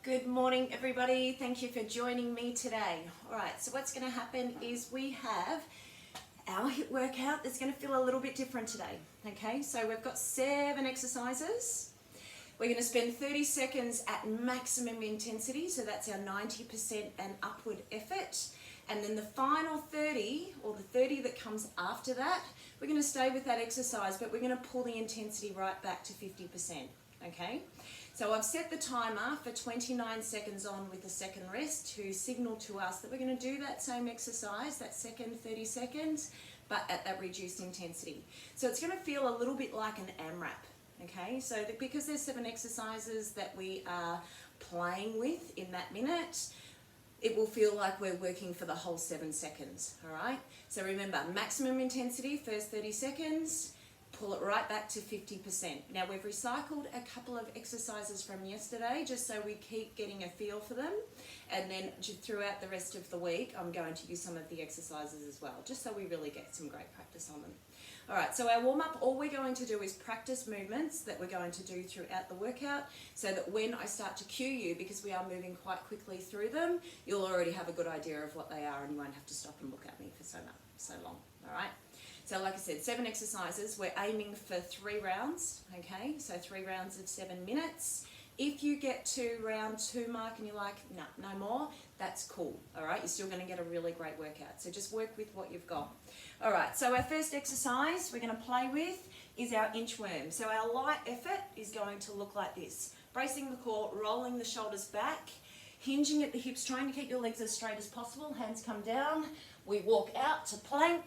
Good morning, everybody. Thank you for joining me today. All right, so what's going to happen is we have our HIIT workout that's going to feel a little bit different today. Okay, so we've got 7 exercises. We're going to spend 30 seconds at maximum intensity, so that's our 90% and upward effort. And then the final 30, or the 30 that comes after that, we're going to stay with that exercise, but we're going to pull the intensity right back to 50%. Okay? So I've set the timer for 29 seconds on with a second rest to signal to us that we're going to do that same exercise, that second 30 seconds, but at that reduced intensity. So it's going to feel a little bit like an AMRAP, okay? So because there's 7 exercises that we are playing with in that minute, it will feel like we're working for the whole 7 seconds, all right? So remember, maximum intensity, first 30 seconds, pull it right back to 50%. Now we've recycled a couple of exercises from yesterday just so we keep getting a feel for them, and then throughout the rest of the week I'm going to use some of the exercises as well, just so we really get some great practice on them. Alright, so our warm-up, all we're going to do is practice movements that we're going to do throughout the workout, so that when I start to cue you, because we are moving quite quickly through them, you'll already have a good idea of what they are and you won't have to stop and look at me for so long. Alright? So like I said, 7 exercises. We're aiming for 3 rounds, okay? So 3 rounds of 7 minutes. If you get to round 2 mark and you're like, no more, that's cool, all right? You're still gonna get a really great workout. So just work with what you've got. All right, so our first exercise we're gonna play with is our inchworm. So our light effort is going to look like this. Bracing the core, rolling the shoulders back, hinging at the hips, trying to keep your legs as straight as possible. Hands come down. We walk out to plank,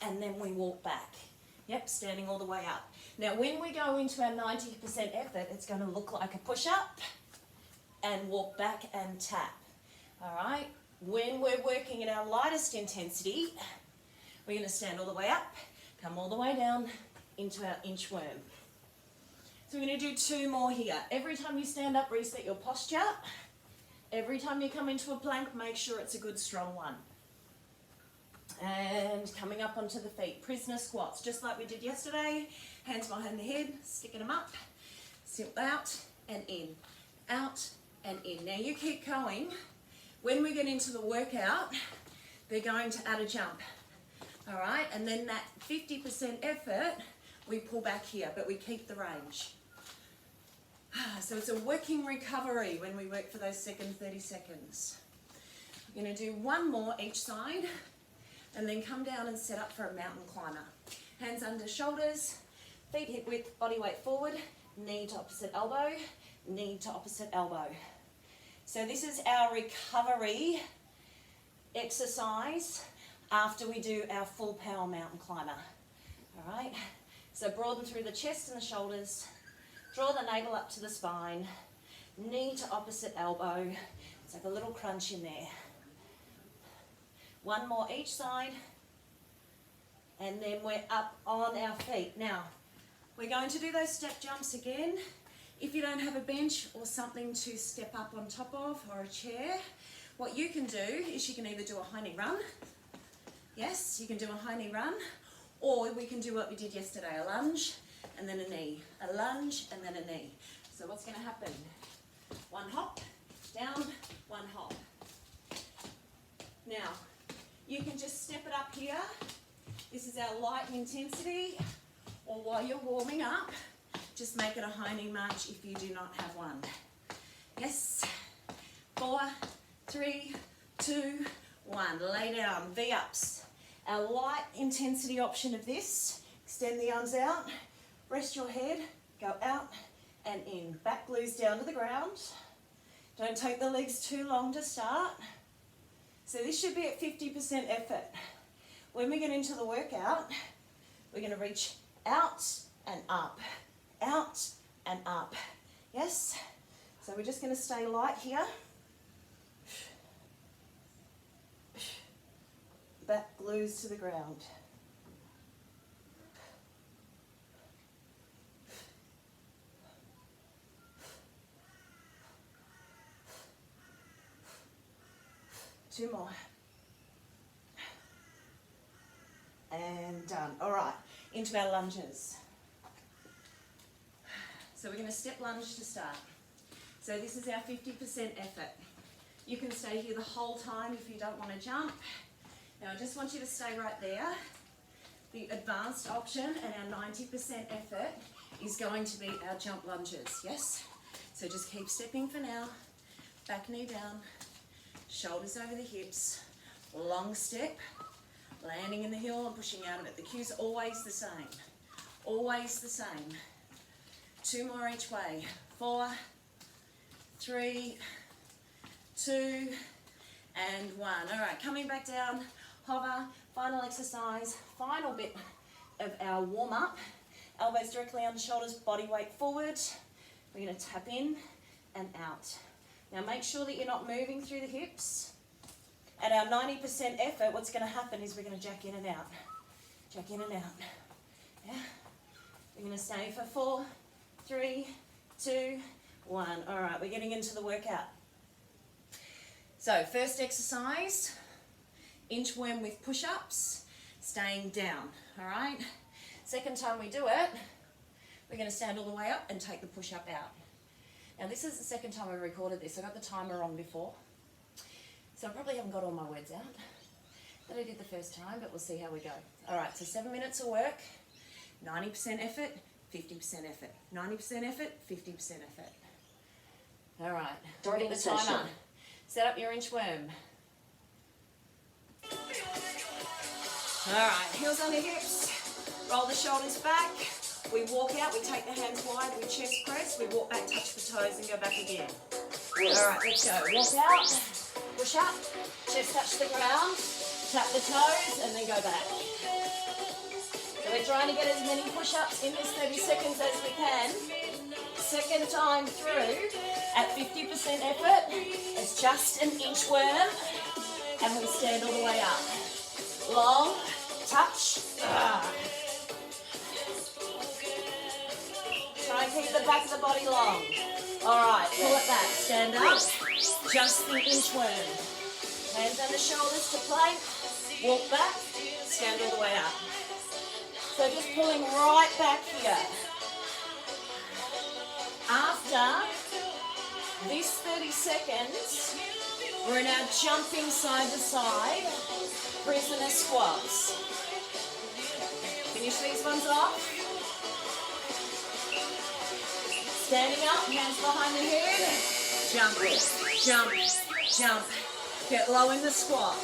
and then we walk back. Yep, standing all the way up. Now when we go into our 90% effort, it's going to look like a push-up and walk back and tap. All right, when we're working at our lightest intensity, we're going to stand all the way up, come all the way down into our inchworm. So we're going to do 2 more here. Every time you stand up, reset your posture. Every time you come into a plank, make sure it's a good strong one. And coming up onto the feet, prisoner squats, just like we did yesterday. Hands behind the head, sticking them up, out and in, out and in. Now you keep going. When we get into the workout, they're going to add a jump, all right? And then that 50% effort, we pull back here, but we keep the range. So it's a working recovery when we work for those second 30 seconds. We're going to do 1 more each side, and then come down and set up for a mountain climber. Hands under shoulders, feet hip width, body weight forward, knee to opposite elbow, knee to opposite elbow. So this is our recovery exercise after we do our full power mountain climber. All right, so broaden through the chest and the shoulders, draw the navel up to the spine, knee to opposite elbow. It's like a little crunch in there. 1 more each side, and then we're up on our feet. Now, we're going to do those step jumps again. If you don't have a bench or something to step up on top of, or a chair, what you can do is you can either do a high knee run. Yes, you can do a high knee run, or we can do what we did yesterday, a lunge and then a knee, a lunge and then a knee. So what's going to happen? 1 hop, down, 1 hop. Now, you can just step it up here. This is our light intensity, or while you're warming up, just make it a high knee march if you do not have one. Yes, 4, 3, 2, 1. Lay down, V-ups. Our light intensity option of this, extend the arms out, rest your head, go out and in. Back glues down to the ground. Don't take the legs too long to start. So this should be at 50% effort. When we get into the workout, we're going to reach out and up, out and up. Yes? So we're just going to stay light here. Back glues to the ground. Two more. And done. All right, into our lunges. So we're going to step lunge to start. So this is our 50% effort. You can stay here the whole time if you don't want to jump. Now I just want you to stay right there. The advanced option and our 90% effort is going to be our jump lunges, yes? So just keep stepping for now. Back knee down, shoulders over the hips, long step, landing in the heel and pushing out of it. The cue's always the same, always the same. 2 more each way. 4, 3, 2, and 1. All right, coming back down, hover, final exercise, final bit of our warm-up. Elbows directly under shoulders, body weight forward. We're going to tap in and out. Now make sure that you're not moving through the hips. At our 90% effort, what's going to happen is we're going to jack in and out. Jack in and out. Yeah. We're going to stay for 4, 3, 2, 1. All right, we're getting into the workout. So first exercise, inchworm with push-ups, staying down, all right? Second time we do it, we're going to stand all the way up and take the push-up out. Now this is the second time I recorded this. I got the timer wrong before, so I probably haven't got all my words out that I did the first time, but we'll see how we go. All right, so 7 minutes of work, 90% effort, 50% effort. 90% effort, 50% effort. All right, Starting the session. timer. Set up your inchworm. All right, heels on the hips, roll the shoulders back. We walk out, we take the hands wide, we chest press, we walk back, touch the toes and go back again. All right, let's go. Walk out, push up, chest touch the ground, tap the toes and then go back. So we're trying to get as many push-ups in this 30 seconds as we can. Second time through, at 50% effort, it's just an inchworm and we stand all the way up. Long, touch, Try and keep the back of the body long. All right, pull it back, stand up, just the inchworm. Hands under shoulders to plank, walk back, stand all the way up. So just pulling right back here. After this 30 seconds, we're in our jumping side to side, prisoner squats. Finish these ones off. Standing up, hands behind the head, jump, jump, jump. Get low in the squat.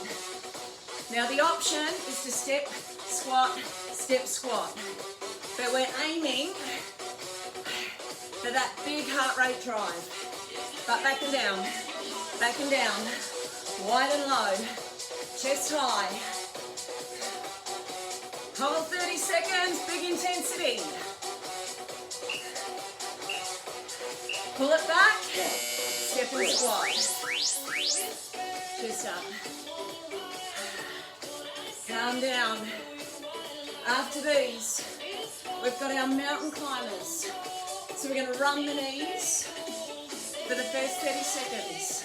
Now the option is to step, squat, step, squat. But we're aiming for that big heart rate drive. But back and down, wide and low, chest high. Hold 30 seconds, big intensity. Pull it back, step and squat. Chest up. Calm down. After these, we've got our mountain climbers. So we're going to run the knees for the first 30 seconds.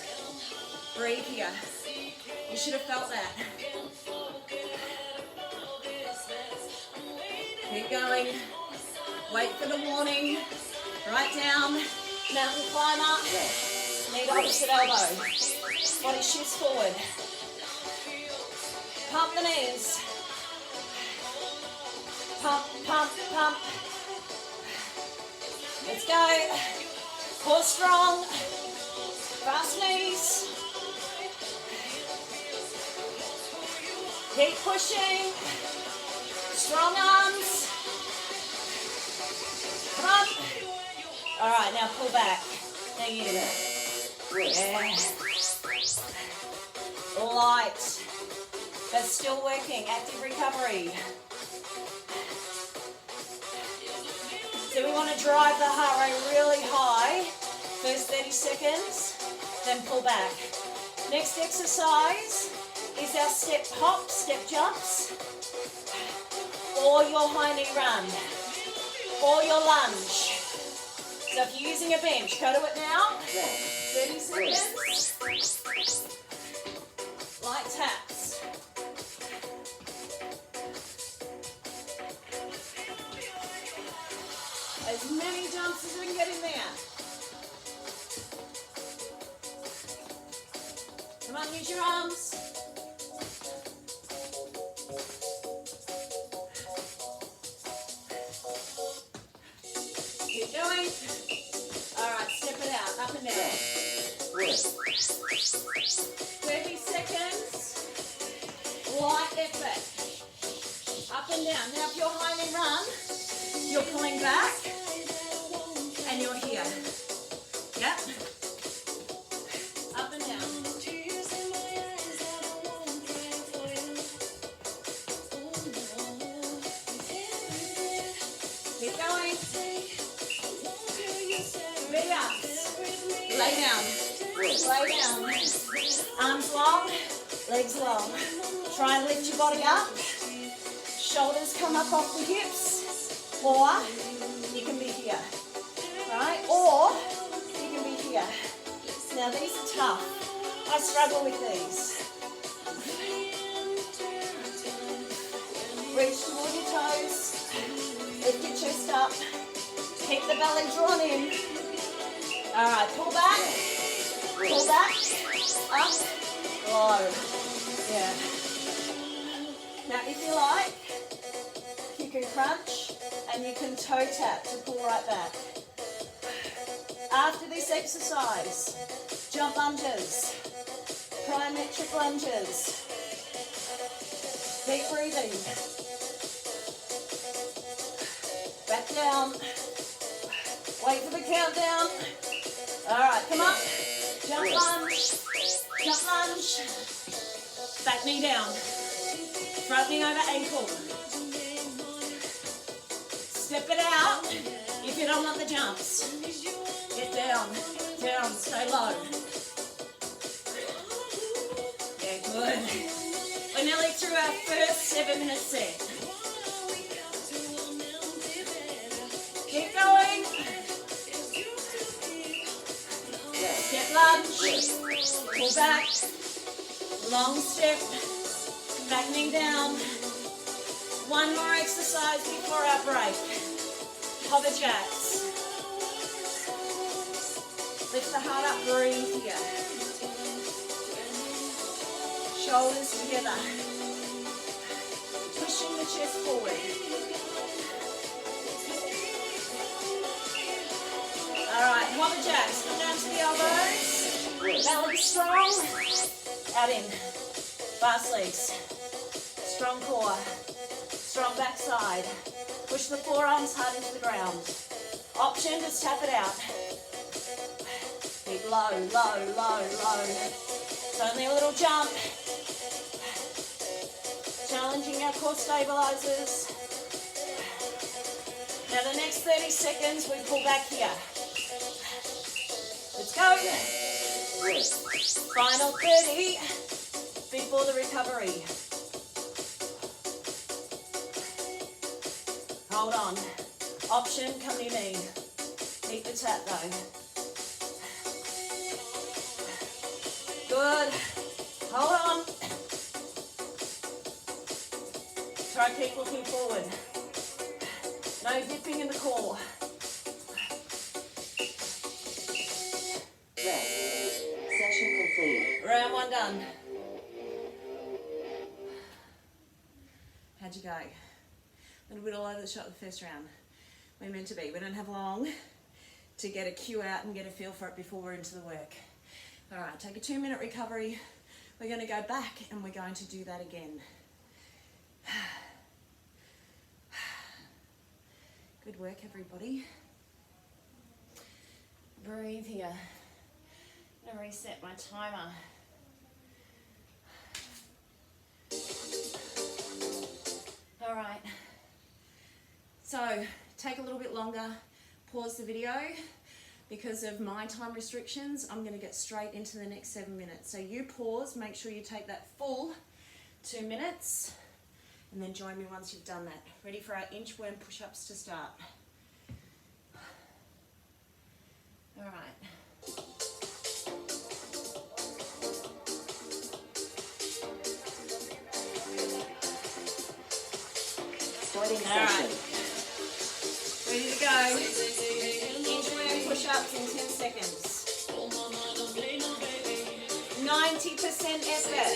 Breathe here. You should have felt that. Keep going. Wait for the warning. Right down. Mountain climber. Knee to opposite elbow. Body shifts forward. Pump the knees. Pump, pump, pump. Let's go. Core strong. Fast knees. Keep pushing. Strong arms. Come on. All right, now pull back. Hang in there. Yeah. Light. But still working. Active recovery. So we want to drive the heart rate really high. First 30 seconds, then pull back. Next exercise is our step hop, step jumps, or your high knee run, or your lunge. So if you're using a bench, go to it now. 30 seconds. Light taps. As many jumps as we can get in there. Come on, use your arms. Keep going. All right, step it out, up and down. 30 seconds. Light effort. Up and down. Now, if you're high and run, you're pulling back and you're here. Yep. Up and down. Keep going. Big ups. Lay down. Lay down. Arms long, legs long. Try and lift your body up. Shoulders come up off the hips. Or you can be here. Right? Or you can be here. Now these are tough. I struggle with these. Reach toward your toes. Lift your chest up. Keep the belly drawn in. Alright, pull back. Pull back. Up. Low. Yeah. Now if you like, you can crunch and you can toe tap to pull right back. After this exercise, jump lunges, plyometric lunges. Keep breathing. Back down. Wait for the countdown. All right, come up. Jump lunge. Jump lunge. Back knee down. Front knee over ankle. Step it out if you don't want the jumps. Get down, down, stay low. Yeah, good. We're nearly through our first 7-minute set. Keep going. Step lunge. Pull back. Long step. Back knee down. One more exercise before our break. Hover jacks. Lift the heart up, breathe here. Shoulders together. Pushing the chest forward. Alright, hover jacks. Come down to the elbows. Belly strong. Out in. Fast legs. Strong core. Strong backside. Push the forearms hard into the ground. Option, just tap it out. Keep low, low, low, low. It's only a little jump. Challenging our core stabilizers. Now the next 30 seconds, we pull back here. Let's go. Final 30 before the recovery. Hold on. Option, come near me. Keep the tap though. Good. Hold on. Try to keep looking forward. No dipping in the core. Session complete. Round 1 done. How'd you go? A little bit all over the shop the first round. We're meant to be. We don't have long to get a cue out and get a feel for it before we're into the work. All right, take a 2-minute recovery. We're going to go back and we're going to do that again. Good work, everybody. Breathe here. I'm going to reset my timer. All right. So, take a little bit longer. Pause the video. Because of my time restrictions, I'm going to get straight into the next 7 minutes. So you pause, make sure you take that full 2 minutes, and then join me once you've done that. Ready for our inchworm push-ups to start. All right. Starting All right. session. Ready to go. Inchworm push-ups in 10 seconds. 90% effort.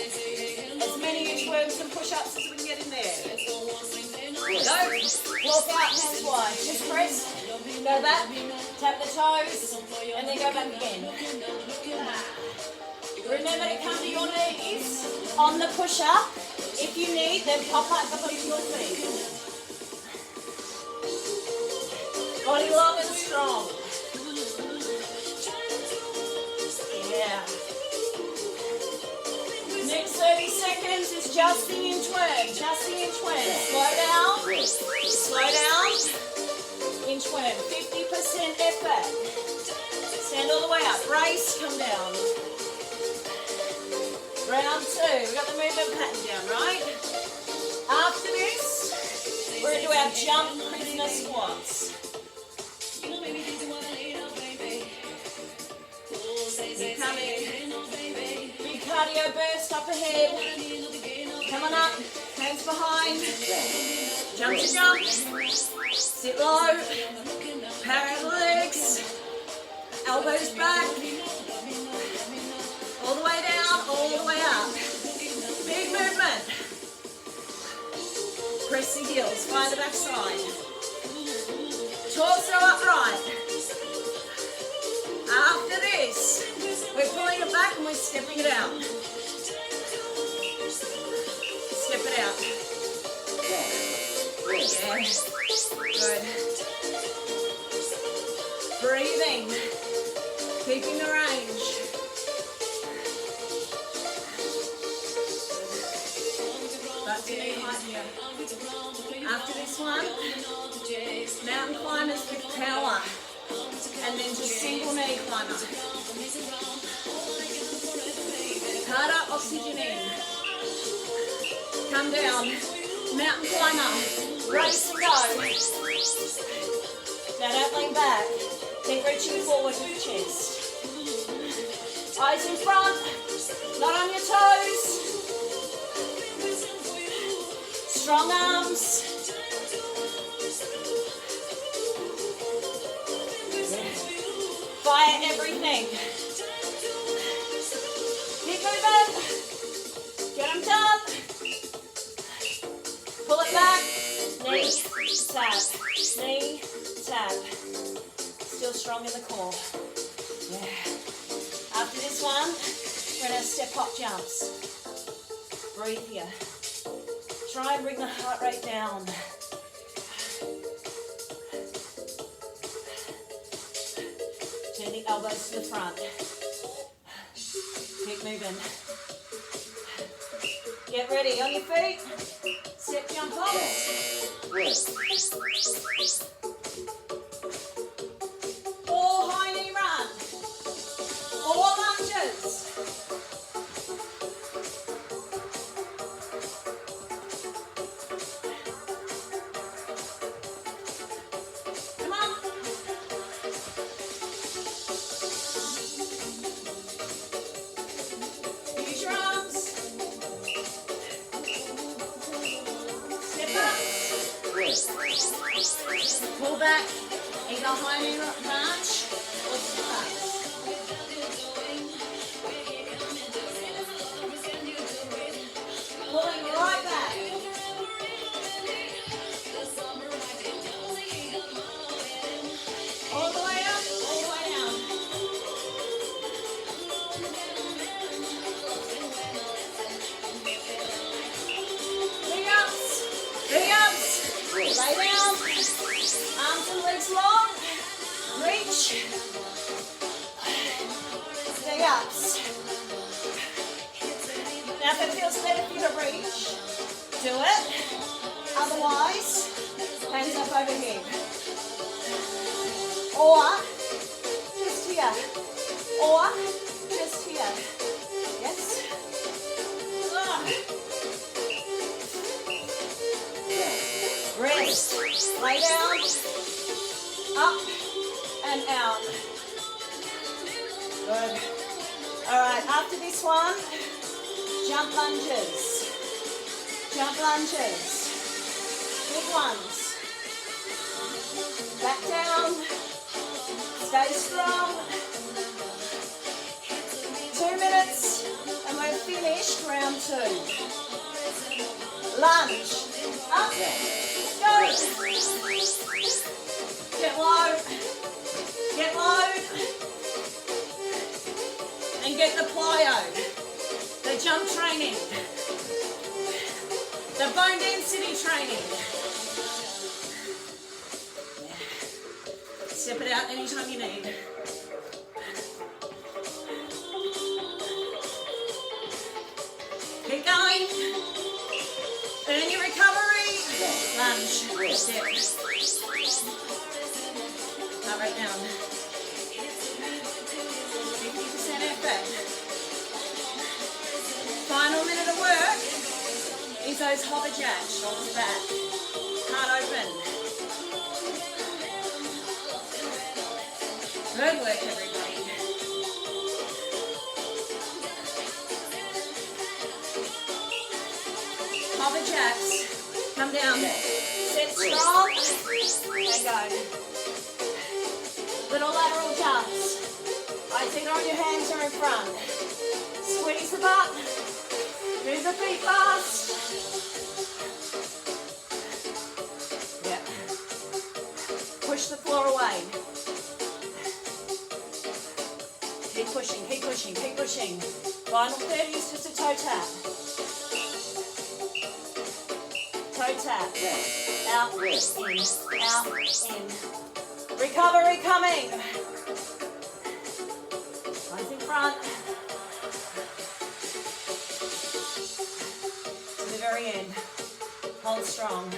As many inchworms and push-ups as we can get in there. Go. Walk out, hands wide. Just press. Go back. Tap the toes. And then go back again. Remember to come to your knees on the push-up. If you need, then pop up onto your feet. Body long and strong. Yeah. Next 30 seconds is just the inchworm. Just the inchworm. Slow down. Slow down. Inchworm. 50% effort. Stand all the way up. Brace. Come down. Round 2. We've got the movement pattern down, right? After this, we're going to do our jump prisoner squats. You come in. Big cardio burst up ahead. Come on up. Hands behind. Jump to jump. Sit low. Parallel legs. Elbows back. All the way down, all the way up. Big movement. Press the heels, find the back side. Torso upright. After this, we're pulling it back and we're stepping it out. Step it out. Yeah. Good. Breathing. Keeping the range. Back to knee height here. After this one, mountain climbers with power. And then just single knee climber. Harder, oxygen in. Come down. Mountain climber. Race and go. Now don't lean back. Keep reaching forward with the chest. Eyes in front. Not on your toes. Strong arms. Fire everything. Keep moving. Get them done. Pull it back. Knee, tap. Knee, tap. Still strong in the core. Yeah. After this one, we're going to step hop jumps. Breathe here. Try and bring the heart rate down. Turn the elbows to the front. Keep moving. Get ready on your feet. Step jump off. Or high knee run. Or lunges. Pull back, either high knee march or step up. Pulling right back. All the way up, all the way down. Big ups, big ups. Lay down. Arms and legs long. Reach. Big ups. Now if it feels better for you to reach, do it. Otherwise, hands up over here. Or just here. Or just here. Yes? Rest. Lay down. Up and out. Good. Alright, after this one, jump lunges. Jump lunges. Big ones. Back down. Stay strong. 2 minutes finished round 2. Lunge. Up. Go. Get low. Get low. And get the plyo. The jump training. The bone density training. Step it out anytime you need. Keep going. Earn your recovery. Lunge. Step. Heart rate down. 50% effort. Final minute of work is those hover jacks. Shoulders back. Heart open. Good work, everybody. Hover jacks. Come down. Sit strong. And go. Little lateral jumps. It's either on your hands or in front. Squeeze the butt. Move the feet fast. Yeah. Push the floor away. Keep pushing, keep pushing, keep pushing. Final 30 is just a toe tap. Toe tap. Out, in, out, in. Recovery coming. Eyes in front. To the very end. Hold strong.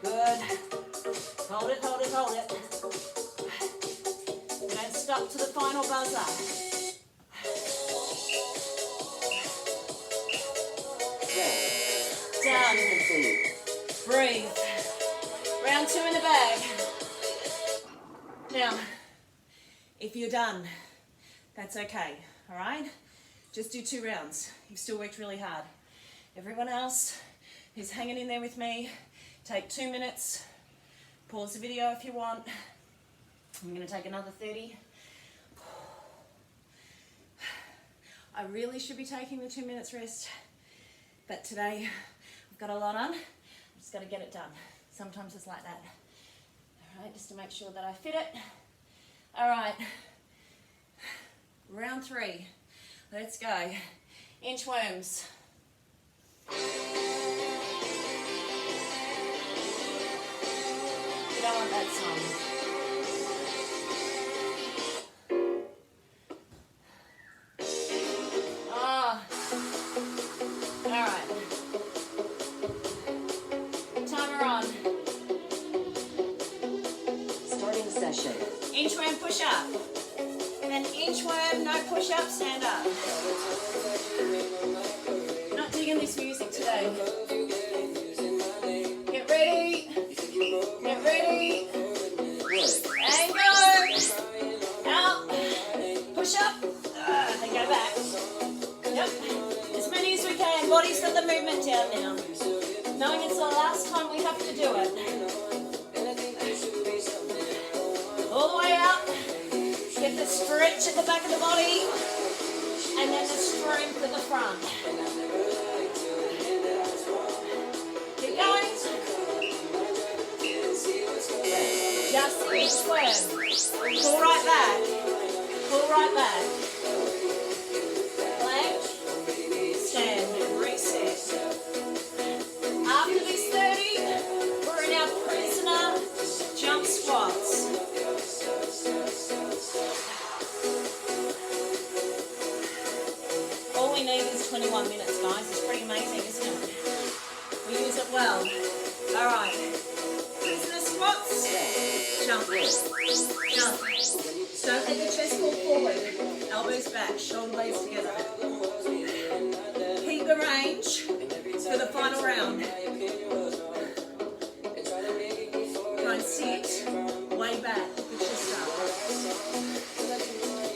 Good. Hold it, hold it, hold it. And stop to the final buzzer. Down. Breathe. Round 2 in the bag. Now, if you're done, that's okay, all right? Just do 2 rounds. You've still worked really hard. Everyone else who's hanging in there with me, take 2 minutes. Pause the video if you want. I'm going to take another 30. I really should be taking the 2 minutes rest, but today I've got a lot on. I've just got to get it done. Sometimes it's like that. All right, just to make sure that I fit it. All right, round 3. Let's go. Inchworms. You don't want that song. Inchworm push up. Then inchworm, no push up, stand up. Not digging this music today. Get ready. Get ready. And go. Out. Push up. And go back. Yep. As many as we can. Body's got the movement down now. Knowing it's the last time we have to do it. All the way up, get the stretch at the back of the body, and then the strength at the front. Keep going. Just the inchworm. Pull right back. Pull right back. Plank. Stand. Reset. After this 30, we're in our prisoner jump squats. All we need is 21 minutes, guys. It's pretty amazing, isn't it? We use it well. All right. Prisoner squats. Jump. Jump. Don't let the chest fall forward. Elbows back. Shoulder blades together. Keep the range for the final round. Try and sit way back. Put your chest up.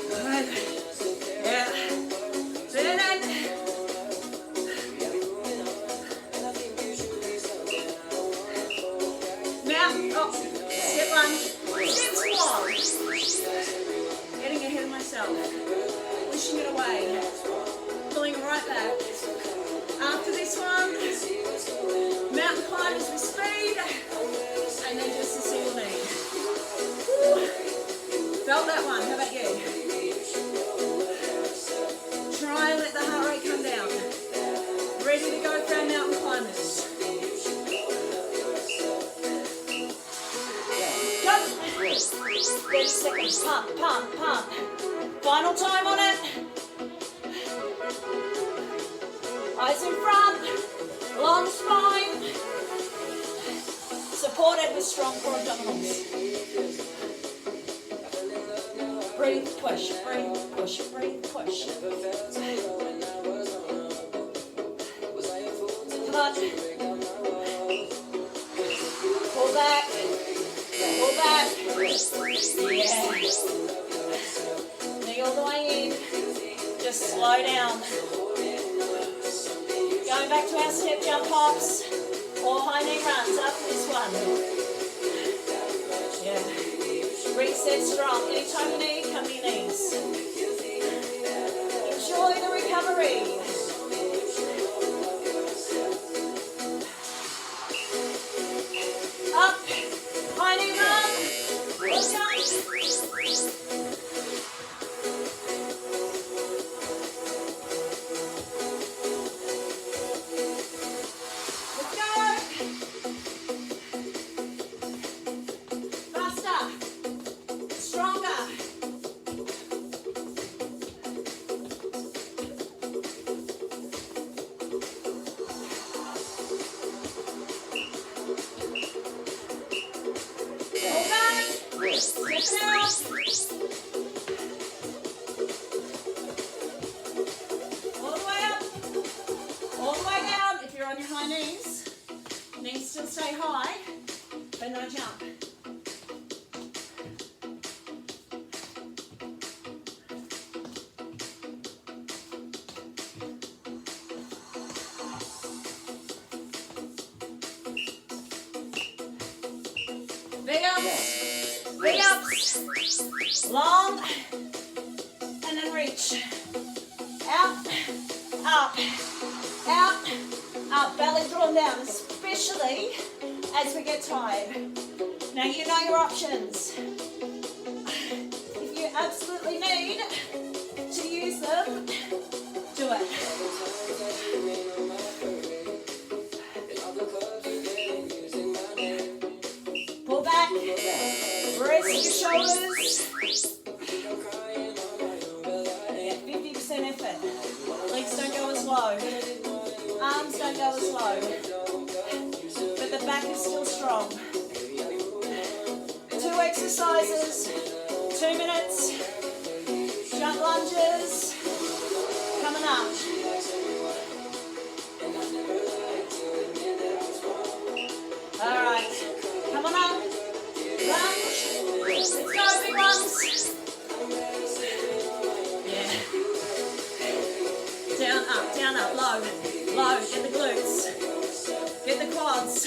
Good. Yeah. Turn it. Now, oh, step 1. Step squat. Getting ahead of myself. Felt that one. How about you? Try and let the heart rate come down. Ready to go for our mountain climbers. Go. 30 seconds. Pump, pump, pump. Final time on it. Eyes in front. Long spine. Supported with strong core abdominals. Breathe, push, breathe, push, breathe, push. Come on. Pull back. Pull back. Yeah. Knee all the way in. Just slow down. Going back to our step jump hops or high knee runs after this one. Yeah. Reset strong. Anytime you need, come to your knees. Enjoy the recovery. Up. High knee run. Well done. Let's go. Faster. Stronger. Pull back. Step it out. All the way up. All the way down. If you're on your high knees, knees still stay high, but no jump. Big ups, long, and then reach. Out, up, out, up. Belly drawn down, especially as we get tired. Now you know your options. If you absolutely need to use them, do it. Pull back, rest your shoulders. Yeah, 50% effort. Legs don't go as low. Arms don't go as low. But the back is still strong. 2 exercises, 2 minutes. Jump lunges. Coming up. All right. Come on up. Lunge. Let's go, big ones. Yeah. Down, up, low. Low. Get the glutes. Get the quads.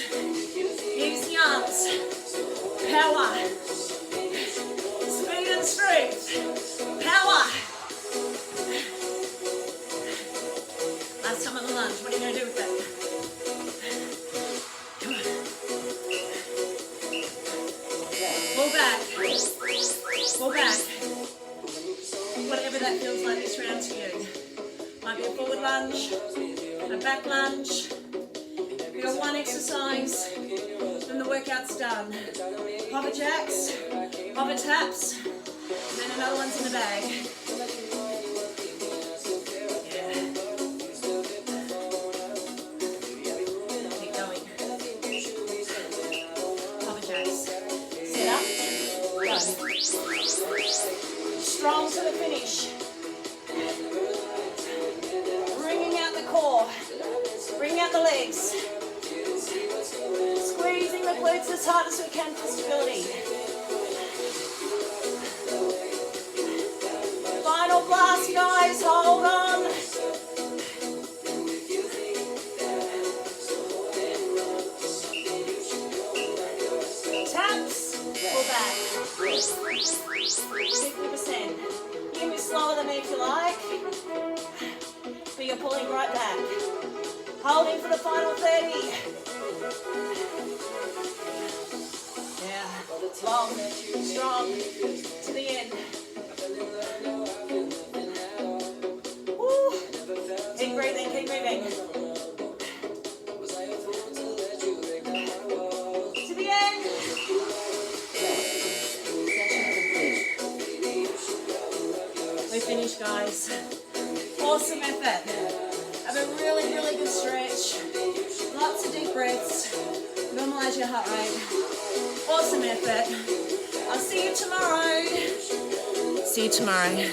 Use the arms. Power. Speed and strength. Power. Last time on the lunge. What are you going to do with that? Pull back. Pull back. Whatever that feels like this round to you. Might be a forward lunge, a back lunge. We've got one exercise, then the workout's done. Hover jacks, hover taps, and then another one's in the bag. Yeah. Keep going. Hover jacks. Sit up. Go. Strong to the finish. Bringing out the core. Bring out the legs. Squeezing the glutes as hard as we can for stability. Final blast, guys. Hold on. Taps. Pull back. 50%. You can be slower than me if you like, but you're pulling right back. Holding for the final 30. Yeah. long, strong, to the end. Woo. Keep breathing, keep moving. To the end. We finished, guys. Awesome effort. Have a really, really good stretch. Lots of deep breaths. Normalize your heart rate. Awesome effort. I'll see you tomorrow. See you tomorrow.